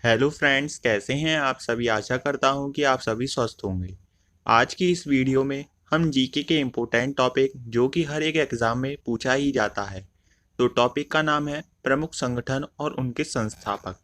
Hello friends, कैसे हैं आप सभी। आशा करता हूं कि आप सभी स्वस्थ होंगे। आज की इस वीडियो में हम जीके के इम्पोर्टेंट टॉपिक जो कि हर एक एग्ज़ाम में पूछा ही जाता है, तो टॉपिक का नाम है प्रमुख संगठन और उनके संस्थापक।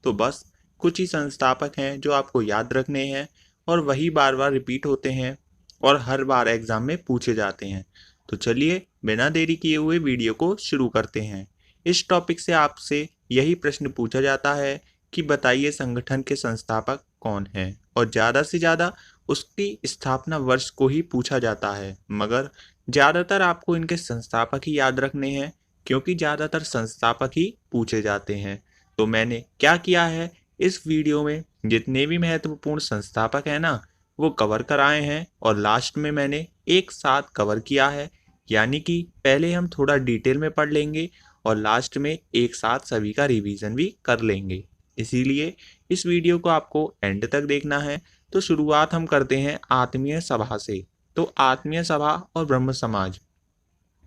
तो बस कुछ ही संस्थापक हैं जो आपको याद रखने हैं और वही बार बार रिपीट होते हैं और हर बार एग्ज़ाम में पूछे जाते हैं। तो चलिए बिना देरी किए हुए वीडियो को शुरू करते हैं। इस टॉपिक से आपसे यही प्रश्न पूछा जाता है कि बताइए संगठन के संस्थापक कौन हैं, और ज़्यादा से ज़्यादा उसकी स्थापना वर्ष को ही पूछा जाता है, मगर ज़्यादातर आपको इनके संस्थापक ही याद रखने हैं क्योंकि ज़्यादातर संस्थापक ही पूछे जाते हैं। तो मैंने क्या किया है, इस वीडियो में जितने भी महत्वपूर्ण संस्थापक हैं ना, वो कवर कराए हैं और लास्ट में मैंने एक साथ कवर किया है। यानी कि पहले हम थोड़ा डिटेल में पढ़ लेंगे और लास्ट में एक साथ सभी का रिवीजन भी कर लेंगे। इसीलिए इस वीडियो को आपको एंड तक देखना है। तो शुरुआत हम करते हैं आत्मीय सभा से। तो आत्मीय सभा और ब्रह्म समाज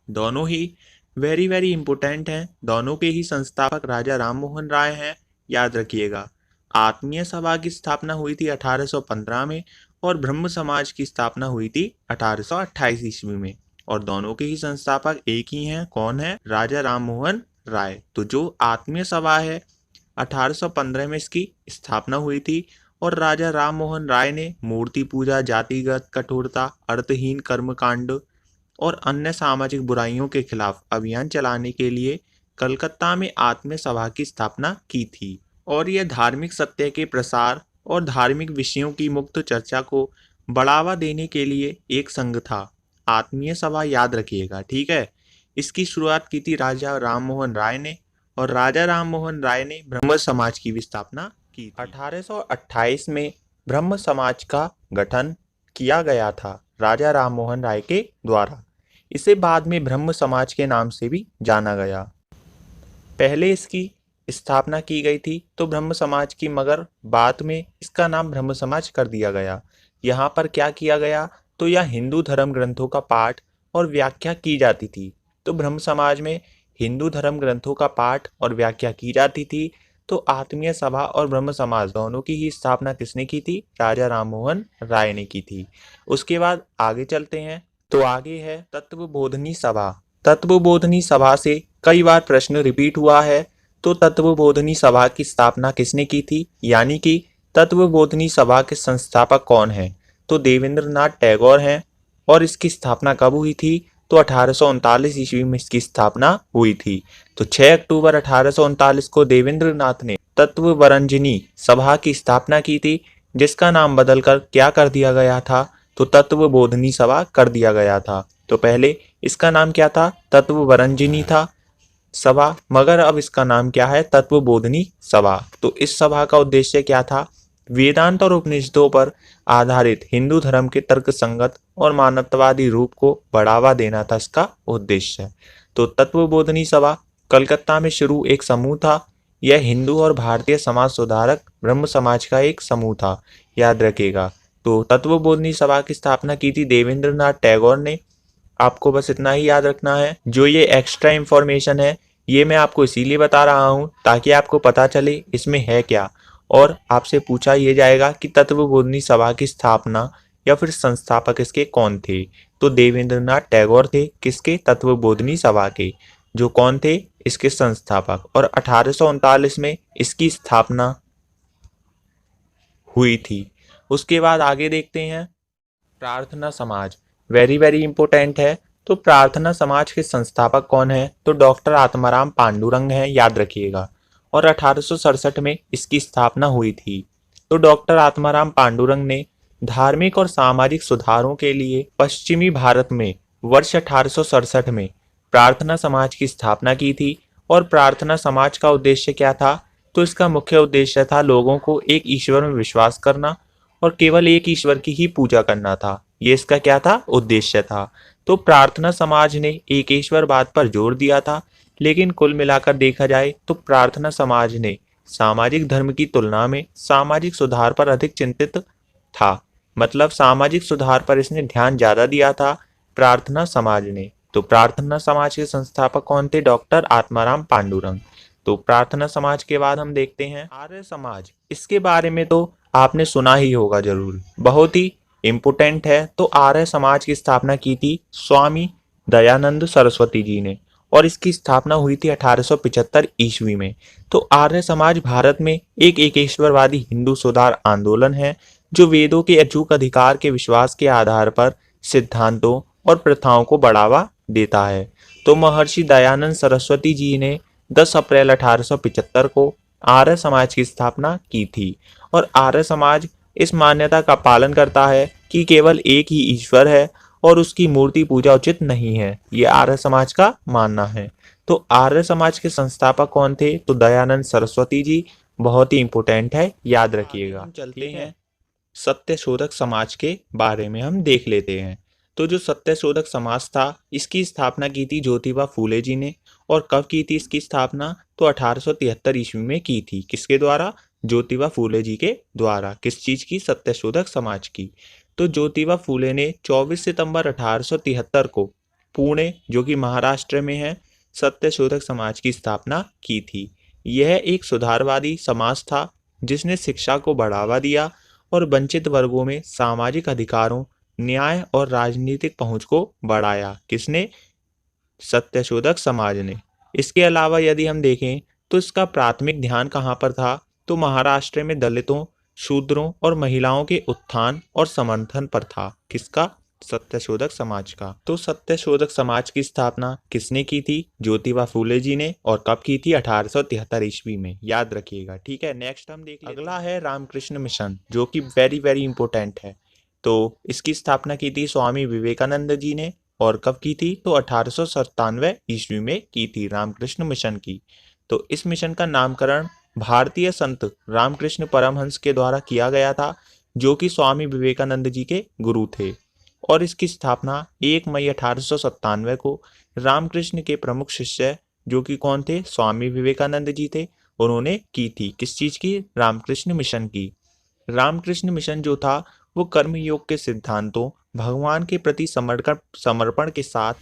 दोनों ही वेरी वेरी इंपॉर्टेंट हैं। दोनों के ही संस्थापक राजा राममोहन राय हैं, याद रखिएगा। आत्मीय सभा की स्थापना हुई थी 1815 में और ब्रह्म समाज की स्थापना हुई थी 1828 ईस्वी में। और दोनों के ही संस्थापक एक ही हैं, कौन है? राजा राममोहन राय। तो जो आत्मीय सभा है 1815 में इसकी स्थापना हुई थी और राजा राममोहन राय ने मूर्ति पूजा, जातिगत कठोरता, अर्थहीन कर्मकांड और अन्य सामाजिक बुराइयों के खिलाफ अभियान चलाने के लिए कलकत्ता में आत्मीय सभा की स्थापना की थी। और यह धार्मिक सत्य के प्रसार और धार्मिक विषयों की मुक्त चर्चा को बढ़ावा देने के लिए एक संघ था। आत्मीय सभा याद रखिएगा, ठीक है। इसकी शुरुआत की थी राजा राममोहन राय ने और राजा राममोहन राय ने ब्रह्म समाज की भी स्थापना की थी। 1828 में ब्रह्म समाज का गठन किया गया था राजा राममोहन राय के द्वारा। इसे बाद में ब्रह्म समाज के नाम से भी जाना गया। पहले इसकी स्थापना की गई थी तो ब्रह्म समाज की, मगर बाद में इसका नाम ब्रह्म समाज कर दिया गया। यहाँ पर क्या किया गया, तो यह हिंदू धर्म ग्रंथों का पाठ और व्याख्या की जाती थी। तो ब्रह्म समाज में हिंदू धर्म ग्रंथों का पाठ और व्याख्या की जाती थी। तो आत्मीय सभा और ब्रह्म समाज दोनों की ही स्थापना किसने की थी? राजा राममोहन राय ने की थी। उसके बाद आगे चलते हैं। तो आगे है तत्वबोधिनी सभा। तत्वबोधिनी सभा से कई बार प्रश्न रिपीट हुआ है। तो तत्वबोधिनी सभा की स्थापना किसने की थी, यानी कि तत्वबोधिनी सभा के संस्थापक कौन हैं? तो देवेंद्रनाथ टैगोर हैं। और इसकी स्थापना कब हुई थी? तो 1839 ईस्वी में इसकी स्थापना हुई थी। तो 6 अक्टूबर 1839 को देवेंद्रनाथ ने तत्वबरंजिनी सभा की स्थापना की थी, जिसका नाम बदलकर क्या कर दिया गया था? तो तत्वबोधिनी सभा कर दिया गया था। तो पहले इसका नाम क्या था? तत्वबरंजिनी था सभा, मगर अब इसका नाम क्या है? तत्वबोधिनी सभा। तो इस सभा का उद्देश्य क्या था? वेदांत और उपनिषदों पर आधारित हिंदू धर्म के तर्कसंगत और मानवतावादी रूप को बढ़ावा देना था इसका उद्देश्य। तो तत्वबोधिनी सभा कलकत्ता में शुरू एक समूह था। यह हिंदू और भारतीय समाज सुधारक ब्रह्म समाज का एक समूह था, याद रखिएगा। तो तत्वबोधिनी सभा की स्थापना की थी देवेंद्रनाथ टैगोर ने। आपको बस इतना ही याद रखना है। जो ये एक्स्ट्रा इंफॉर्मेशन है ये मैं आपको इसीलिए बता रहा हूँ ताकि आपको पता चले इसमें है क्या। और आपसे पूछा ये जाएगा कि तत्वबोधिनी सभा की स्थापना या फिर संस्थापक इसके कौन थे? तो देवेंद्रनाथ टैगोर थे। किसके? तत्वबोधिनी सभा के। जो कौन थे? इसके संस्थापक। और 1839 में इसकी स्थापना हुई थी। उसके बाद आगे देखते हैं प्रार्थना समाज। वेरी वेरी इंपॉर्टेंट है। तो प्रार्थना समाज के संस्थापक कौन है? तो डॉक्टर आत्माराम पांडुरंग हैं, याद रखिएगा। और 1867 में इसकी स्थापना हुई थी। तो डॉक्टर आत्माराम पांडुरंग ने धार्मिक और सामाजिक सुधारों के लिए पश्चिमी भारत में वर्ष 1867 में प्रार्थना समाज की स्थापना की थी। और प्रार्थना समाज का उद्देश्य क्या था? तो इसका मुख्य उद्देश्य था लोगों को एक ईश्वर में विश्वास करना और केवल एक ईश्वर की ही पूजा करना था। ये इसका क्या था? उद्देश्य था। तो प्रार्थना समाज ने एकेश्वरवाद पर जोर दिया था, लेकिन कुल मिलाकर देखा जाए तो प्रार्थना समाज ने सामाजिक धर्म की तुलना में सामाजिक सुधार पर अधिक चिंतित था। मतलब सामाजिक सुधार पर इसने ध्यान ज्यादा दिया था प्रार्थना समाज ने। तो प्रार्थना समाज के संस्थापक कौन थे? डॉक्टर आत्माराम पांडुरंग। तो प्रार्थना समाज के बाद हम देखते हैं आर्य समाज। इसके बारे में तो आपने सुना ही होगा जरूर, बहुत ही इम्पोर्टेंट है। तो आर्य समाज की स्थापना की थी स्वामी दयानंद सरस्वती जी ने, और इसकी स्थापना हुई थी 1875 ईस्वी में। तो आर्य समाज भारत में एक एकेश्वरवादी हिंदू सुधार आंदोलन है जो वेदों के अचूक अधिकार के विश्वास के आधार पर सिद्धांतों और प्रथाओं को बढ़ावा देता है। तो महर्षि दयानंद सरस्वती जी ने 10 अप्रैल 1875 को आर्य समाज की स्थापना की थी। और आर्य समाज इस मान्यता का पालन करता है कि केवल एक ही ईश्वर है और उसकी मूर्ति पूजा उचित नहीं है। ये आर्य समाज का मानना है। तो आर्य समाज के संस्थापक कौन थे? तो दयानंद सरस्वती जी। बहुत ही इंपॉर्टेंट है, याद रखिएगा। हम चलते हैं सत्यशोधक समाज के बारे में हम देख लेते हैं। तो जो सत्यशोधक समाज था, इसकी स्थापना की थी ज्योतिबा फूले जी ने। और कब की थी इसकी स्थापना? तो 1873 ईस्वी में की थी। किसके द्वारा? ज्योतिबा फूले जी के द्वारा। किस चीज की? सत्यशोधक समाज की। तो ज्योतिबा फूले ने 24 सितंबर 1873 को पुणे, जो कि महाराष्ट्र में है, सत्यशोधक समाज की स्थापना की थी। यह एक सुधारवादी समाज था जिसने शिक्षा को बढ़ावा दिया और वंचित वर्गों में सामाजिक अधिकारों, न्याय और राजनीतिक पहुंच को बढ़ाया। किसने? सत्यशोधक समाज ने। इसके अलावा यदि हम देखें तो इसका प्राथमिक ध्यान कहाँ पर था? तो महाराष्ट्र में दलितों, शूद्रों और महिलाओं के उत्थान और समर्थन पर था। किसका? सत्यशोधक समाज का। तो सत्यशोधक समाज की स्थापना किसने की थी? ज्योतिबा फूले जी ने। और कब की थी? 1873 ईस्वी में। याद रखिएगा, ठीक है। नेक्स्ट हम देख लेते हैं। अगला है रामकृष्ण मिशन, जो कि वेरी वेरी इंपॉर्टेंट है। तो इसकी स्थापना की थी स्वामी विवेकानंद जी ने। और कब की थी? तो 1897 ईस्वी में की थी रामकृष्ण मिशन की। तो इस मिशन का नामकरण भारतीय संत रामकृष्ण परमहंस के द्वारा किया गया था, जो कि स्वामी विवेकानंद जी के गुरु थे। और इसकी स्थापना 1 मई 1897 को रामकृष्ण के प्रमुख शिष्य, जो कि कौन थे? स्वामी विवेकानंद जी थे, उन्होंने की थी। किस चीज की? रामकृष्ण मिशन की। रामकृष्ण मिशन जो था वो कर्मयोग के सिद्धांतों, भगवान के प्रति समर्पण के साथ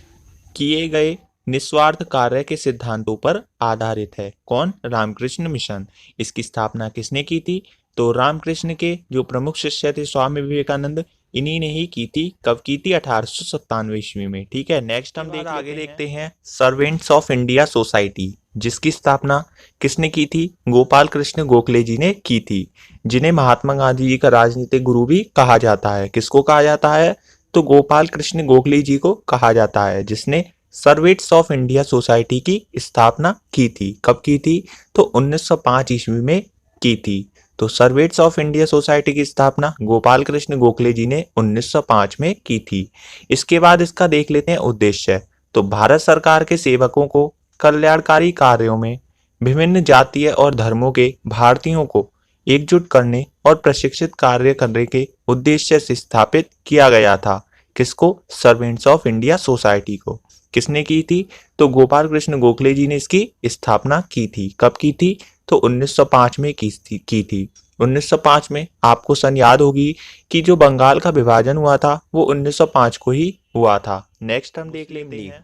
किए गए निस्वार्थ कार्य के सिद्धांतों पर आधारित है। कौन? रामकृष्ण मिशन। इसकी स्थापना किसने की थी? तो रामकृष्ण के जो प्रमुख शिष्य थे स्वामी विवेकानंद, इन्हीं ने ही की थी। कब की थी? 1897 ईस्वी में। ठीक है। नेक्स्ट हम आगे देखते हैं सर्वेंट्स ऑफ इंडिया सोसाइटी, जिसकी स्थापना किसने की थी? गोपाल कृष्ण गोखले जी ने की थी, जिन्हें महात्मा गांधी जी का राजनीतिक गुरु भी कहा जाता है। किसको कहा जाता है? तो गोपाल कृष्ण गोखले जी को कहा जाता है, जिसने सर्वेंट्स ऑफ इंडिया सोसाइटी की स्थापना की थी। कब की थी? तो 1905 ईस्वी में की थी। तो सर्वेंट्स ऑफ इंडिया सोसाइटी की स्थापना गोपाल कृष्ण गोखले जी ने 1905 में की थी। इसके बाद इसका देख लेते हैं उद्देश्य। तो भारत सरकार के सेवकों को कल्याणकारी कार्यों में विभिन्न जातीय और धर्मों के भारतीयों को एकजुट करने और प्रशिक्षित कार्य करने के उद्देश्य से स्थापित किया गया था। किसको? सर्वेंट्स ऑफ इंडिया सोसाइटी को। किसने की थी? तो गोपाल कृष्ण गोखले जी ने इसकी स्थापना की थी। कब की थी? तो 1905 में की थी। 1905 में आपको सन याद होगी कि जो बंगाल का विभाजन हुआ था वो 1905 को ही हुआ था। नेक्स्ट हम देख लेते हैं,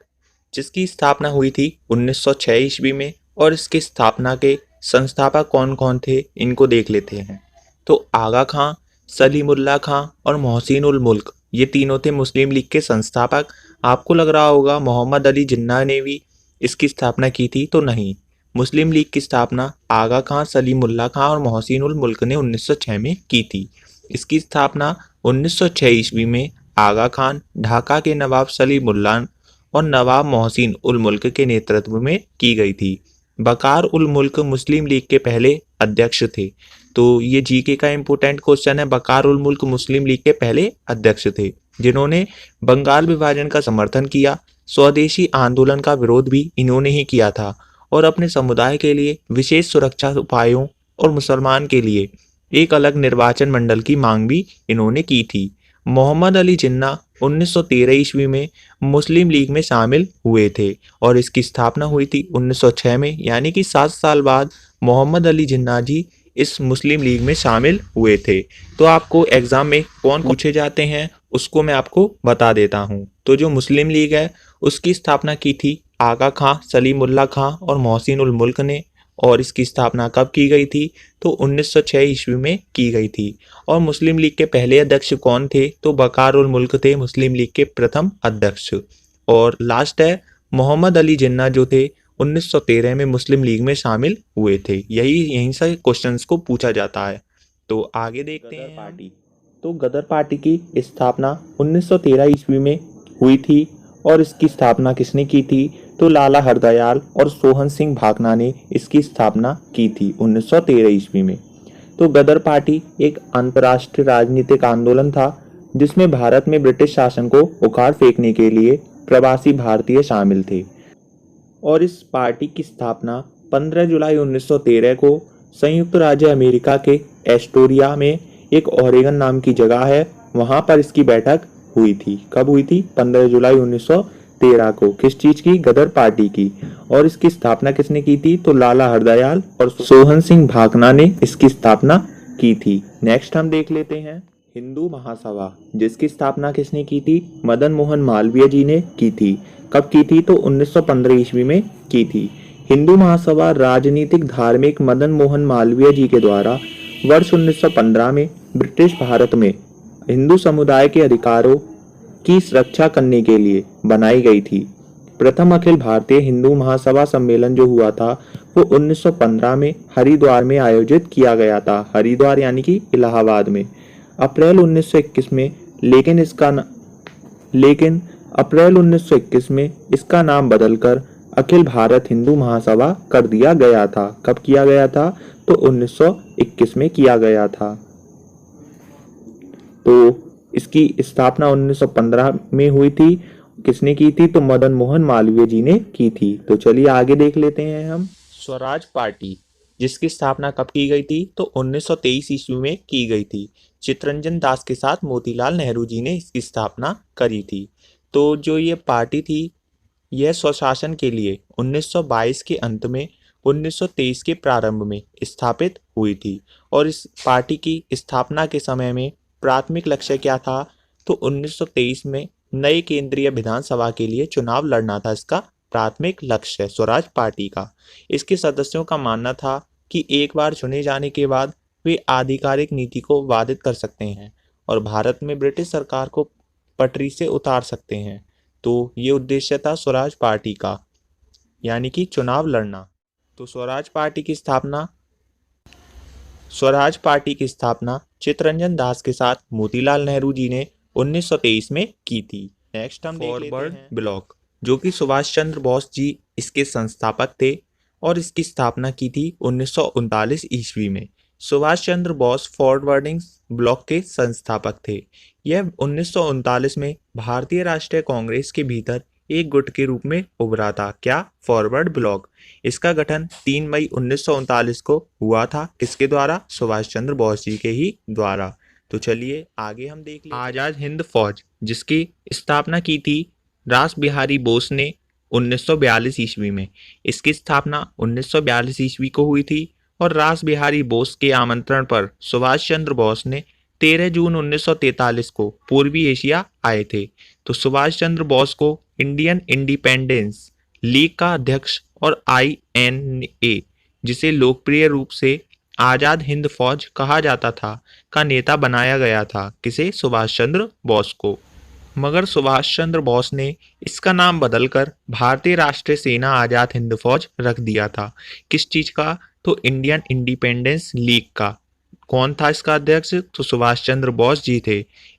जिसकी स्थापना हुई थी 1906 ईस्वी में। और इसकी स्थापना के संस्थापक कौन कौन थे, इनको देख लेते हैं। तो आगा खां, सलीमुल्लाह खां और मोहसिन उल मुल्क, ये तीनों थे मुस्लिम लीग के संस्थापक। आपको लग रहा होगा मोहम्मद अली जिन्ना ने भी इसकी स्थापना की थी, तो नहीं। मुस्लिम लीग की स्थापना आगा खां, सलीमुल्लाह खां और मोहसिन उल मुल्क ने 1906 में की थी। इसकी स्थापना 1906 ईस्वी में आगा खान, ढाका के नवाब सलीमुल्लाह और नवाब मोहसिन उल मुल्क के नेतृत्व में की गई थी। बकार उल मुल्क मुस्लिम लीग के पहले अध्यक्ष थे। तो ये जीके का इंपोर्टेंट क्वेश्चन है। बकार उल मुल्क मुस्लिम लीग के पहले अध्यक्ष थे, जिन्होंने बंगाल विभाजन का समर्थन किया। स्वदेशी आंदोलन का विरोध भी इन्होंने ही किया था और अपने समुदाय के लिए विशेष सुरक्षा उपायों और मुसलमान के लिए एक अलग निर्वाचन मंडल की मांग भी इन्होंने की थी। मोहम्मद अली जिन्ना 1913 ईस्वी में मुस्लिम लीग में शामिल हुए थे और इसकी स्थापना हुई थी 1906 में, यानी कि 7 साल बाद मोहम्मद अली जिन्ना जी इस मुस्लिम लीग में शामिल हुए थे। तो आपको एग्जाम में कौन पूछे जाते हैं उसको मैं आपको बता देता हूँ। तो जो मुस्लिम लीग है उसकी स्थापना की थी आगा खां, सलीमुल्लाह खां और मोहसिन उल मुल्क ने। और इसकी स्थापना कब की गई थी? तो 1906 ईस्वी में की गई थी। और मुस्लिम लीग के पहले अध्यक्ष कौन थे? तो बकार उल मुल्क थे मुस्लिम लीग के प्रथम अध्यक्ष। और लास्ट है मोहम्मद अली जिन्ना जो थे 1913 में मुस्लिम लीग में शामिल हुए थे। यहीं से क्वेश्चंस को पूछा जाता है। तो आगे देखते हैं पार्टी। तो गदर पार्टी की स्थापना 1913 ईस्वी में हुई थी। और इसकी स्थापना किसने की थी? तो लाला हरदयाल और सोहन सिंह भाकना ने इसकी स्थापना की थी 1913 ईस्वी में। तो गदर पार्टी एक अंतर्राष्ट्रीय राजनीतिक आंदोलन था जिसमें भारत में ब्रिटिश शासन को उखाड़ फेंकने के लिए प्रवासी भारतीय शामिल थे। और इस पार्टी की स्थापना 15 जुलाई 1913 को संयुक्त राज्य अमेरिका के एस्टोरिया में एक ओरेगन नाम की जगह है, वहां पर इसकी बैठक हुई थी। कब हुई थी? 15 जुलाई 1913 को। किस चीज की? गदर पार्टी की। और इसकी स्थापना किसने की थी? तो लाला हरदयाल और सोहन सिंह भाकना ने इसकी स्थापना की थी। नेक्स्ट हम देख लेते हैं हिंदू महासभा, जिसकी स्थापना किसने की थी? मदन मोहन मालवीय जी ने की थी। कब की थी? तो 1915 ईस्वी में की थी। हिंदू महासभा राजनीतिक धार्मिक मदन मोहन मालवीय जी के द्वारा वर्ष 1915 में ब्रिटिश भारत में हिंदू समुदाय के अधिकारों की सुरक्षा करने के लिए बनाई गई थी। प्रथम अखिल भारतीय हिंदू महासभा सम्मेलन जो हुआ था वो 1915 में हरिद्वार में आयोजित किया गया था। हरिद्वार यानी कि इलाहाबाद में। अप्रैल 1921 में लेकिन अप्रैल 1921 में इसका नाम बदलकर अखिल भारत हिंदू महासभा कर दिया गया था। कब किया गया था? तो 1921 में किया गया था। तो इसकी स्थापना 1915 में हुई थी। किसने की थी? तो मदन मोहन मालवीय जी ने की थी। तो चलिए आगे देख लेते हैं हम स्वराज पार्टी, जिसकी स्थापना कब की गई थी? तो 1923 ईस्वी में की गई थी। चित्तरंजन दास के साथ मोतीलाल नेहरू जी ने इसकी स्थापना करी थी। तो जो ये पार्टी थी यह स्वशासन के लिए 1922 के अंत में 1923 के प्रारंभ में स्थापित हुई थी। और इस पार्टी की स्थापना के समय में प्राथमिक लक्ष्य क्या था? तो 1923 में नए केंद्रीय विधानसभा के लिए चुनाव लड़ना था इसका प्राथमिक लक्ष्य स्वराज पार्टी का। इसके सदस्यों का मानना था कि एक बार चुने जाने के बाद वे आधिकारिक नीति को बाधित कर सकते हैं और भारत में ब्रिटिश सरकार को पटरी से उतार सकते हैं। तो ये उद्देश्य था स्वराज पार्टी का, यानी कि चुनाव लड़ना। तो स्वराज पार्टी की स्थापना चित्तरंजन दास के साथ मोतीलाल नेहरू जी ने 1923 में की थी। नेक्स्ट हम फॉरवर्ड ब्लॉक, जो कि सुभाष चंद्र बोस जी इसके संस्थापक थे और इसकी स्थापना की थी 1939 ईस्वी में। सुभाष चंद्र बोस फॉरवर्डिंग ब्लॉक के संस्थापक थे। यह 1939 में भारतीय राष्ट्रीय कांग्रेस के भीतर एक गुट के रूप में उभरा था। क्या? Forward block. इसका गठन 3 मई 1939 को हुआ था। किसके द्वारा? सुभाष चंद्र बोस जी के ही द्वारा। तो चलिए आगे हम देख लें आजाद हिंद फौज, जिसकी स्थापना की थी रास बिहारी बोस ने 1942 ईस्वी में। इसकी स्थापना 1942 ईस्वी को हुई थी और रास बिहारी बोस के आमंत्रण पर सुभाष चंद्र बोस ने 13 जून 1943 को पूर्वी एशिया आए थे। तो सुभाष चंद्र बोस को इंडियन इंडिपेंडेंस लीग का अध्यक्ष और INA, जिसे लोकप्रिय रूप से आजाद हिंद फौज कहा जाता था, का नेता बनाया गया था। किसे? सुभाष चंद्र बोस को। मगर सुभाष चंद्र बोस ने इसका नाम बदलकर भारतीय राष्ट्रीय सेना आजाद हिंद फौज रख दिया था। किस चीज का? तो इंडियन इंडिपेंडेंस लीग का। कौन था इसका अध्यक्ष? तो सुभाष चंद्र बोस जी थे।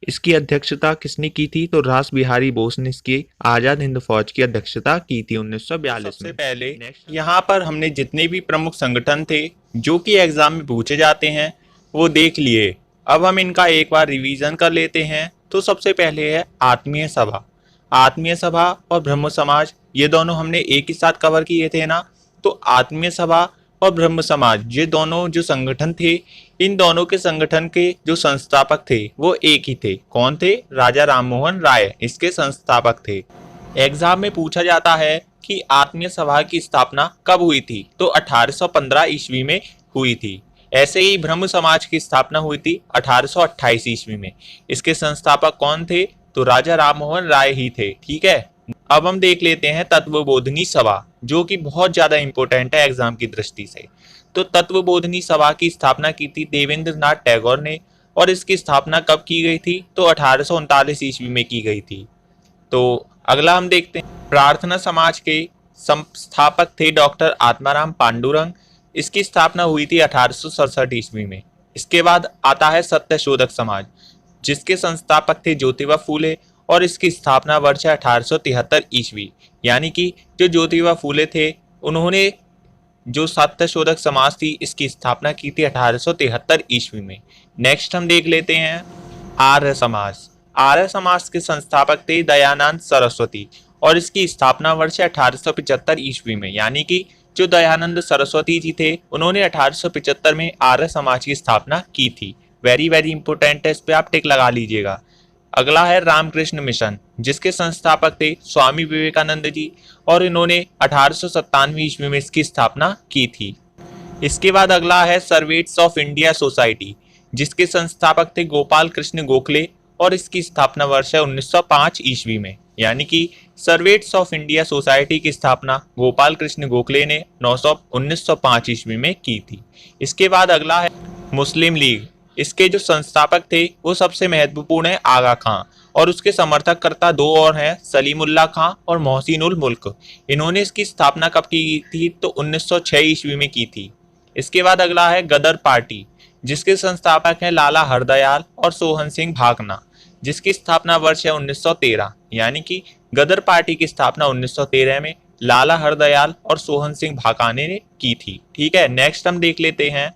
इसकी अध्यक्षता किसने की थी? तो रास बिहारी बोस ने इसकी आजाद हिंद फौज की अध्यक्षता की थी 1942 में। सबसे पहले यहाँ पर हमने जितने भी प्रमुख संगठन थे जो कि एग्जाम में पूछे जाते हैं वो देख लिए। अब हम इनका एक बार रिवीजन कर लेते हैं। तो सबसे पहले है आत्मीय सभा। आत्मीय सभा और ब्रह्म समाज, ये दोनों हमने एक ही साथ कवर किए थे ना। तो आत्मीय सभा और ब्रह्म समाज, ये दोनों जो संगठन थे, इन दोनों के संगठन के जो संस्थापक थे वो एक ही थे। कौन थे? राजा राममोहन राय इसके संस्थापक थे। एग्जाम में पूछा जाता है कि आत्मीय सभा की स्थापना कब हुई थी? तो 1815 ईस्वी में हुई थी। ऐसे ही ब्रह्म समाज की स्थापना हुई थी 1828 ईस्वी में। इसके संस्थापक कौन थे? तो राजा राममोहन राय ही थे। ठीक है। अब हम देख लेते हैं तत्वबोधिनी सभा, जो कि बहुत ज्यादा इंपॉर्टेंट है एग्जाम की दृष्टि से। तो तत्वबोधिनी सभा की स्थापना की थी देवेंद्र नाथ टैगोर ने, और इसकी स्थापना कब की गई थी? तो 1839 ईस्वी में की गई थी। तो अगला हम देखते हैं, प्रार्थना समाज के संस्थापक थे डॉक्टर आत्माराम पांडुरंग। इसकी स्थापना हुई थी 1867 ईस्वी में। इसके बाद आता है सत्यशोधक समाज, जिसके संस्थापक थे ज्योतिबा फूले, और इसकी स्थापना वर्ष है 1873 ईस्वी। यानी कि जो ज्योतिबा फूले थे, उन्होंने जो सत्यशोधक समाज थी इसकी स्थापना की थी 1873 ईस्वी में। नेक्स्ट हम देख लेते हैं आर्य समाज। आर्य समाज के संस्थापक थे दयानंद सरस्वती, और इसकी स्थापना वर्ष 1875 ईस्वी में। यानी कि जो दयानंद सरस्वती जी थे, उन्होंने 1875 में आर्य समाज की स्थापना की थी। वेरी वेरी इंपॉर्टेंट है, इस पे आप टिक लगा लीजिएगा। अगला है रामकृष्ण मिशन, जिसके संस्थापक थे स्वामी विवेकानंद जी, और इन्होंने 1897 ईस्वी में इसकी स्थापना की थी। इसके बाद अगला है सर्वेट्स ऑफ इंडिया सोसाइटी, जिसके संस्थापक थे गोपाल कृष्ण गोखले, और इसकी स्थापना वर्ष है 1905 ईस्वी में। यानी कि सर्वेट्स ऑफ इंडिया सोसाइटी की स्थापना गोपाल कृष्ण गोखले ने 1905 ईस्वी में की थी। इसके बाद अगला है मुस्लिम लीग। इसके जो संस्थापक थे वो सबसे महत्वपूर्ण है आगा खां, और उसके समर्थककर्ता दो और हैं, सलीमुल्लाह खां और मोहसिनुल मुल्क। इन्होंने इसकी स्थापना कब की थी? तो 1906 ईस्वी में की थी। इसके बाद अगला है गदर पार्टी, जिसके संस्थापक हैं लाला हरदयाल और सोहन सिंह भाकना, जिसकी स्थापना वर्ष है 1913। यानी कि गदर पार्टी की स्थापना 1913 में लाला हरदयाल और सोहन सिंह भाकाने ने की थी। ठीक है, नेक्स्ट हम देख लेते हैं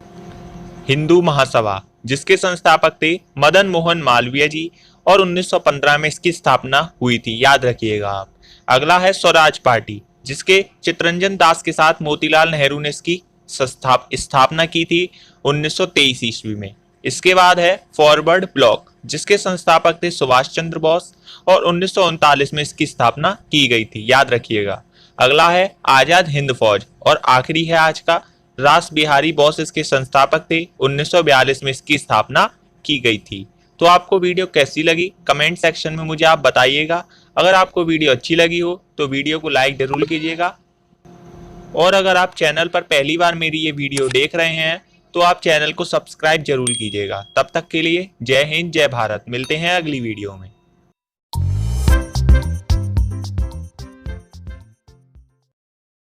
हिंदू महासभा, जिसके संस्थापक थे मदन मोहन मालवीय जी, और 1915 में इसकी स्थापना हुई थी, याद रखिएगा आप। अगला है स्वराज पार्टी, जिसके चितरंजन दास के साथ मोतीलाल नेहरू ने इसकी स्थापना की थी 1923 ईस्वी में। इसके बाद है फॉरवर्ड ब्लॉक, जिसके संस्थापक थे सुभाष चंद्र बोस, और 1939 में इसकी स्थापना की गई थी, याद रखिएगा। अगला है आजाद हिंद फौज, और आखिरी है आज का रास बिहारी बोस, इसके संस्थापक थे। 1942 में इसकी स्थापना की गई थी। तो आपको वीडियो कैसी लगी कमेंट सेक्शन में मुझे आप बताइएगा। अगर आपको वीडियो अच्छी लगी हो तो वीडियो को लाइक जरूर कीजिएगा, और अगर आप चैनल पर पहली बार मेरी ये वीडियो देख रहे हैं तो आप चैनल को सब्सक्राइब जरूर कीजिएगा। तब तक के लिए जय हिंद जय भारत, मिलते हैं अगली वीडियो में।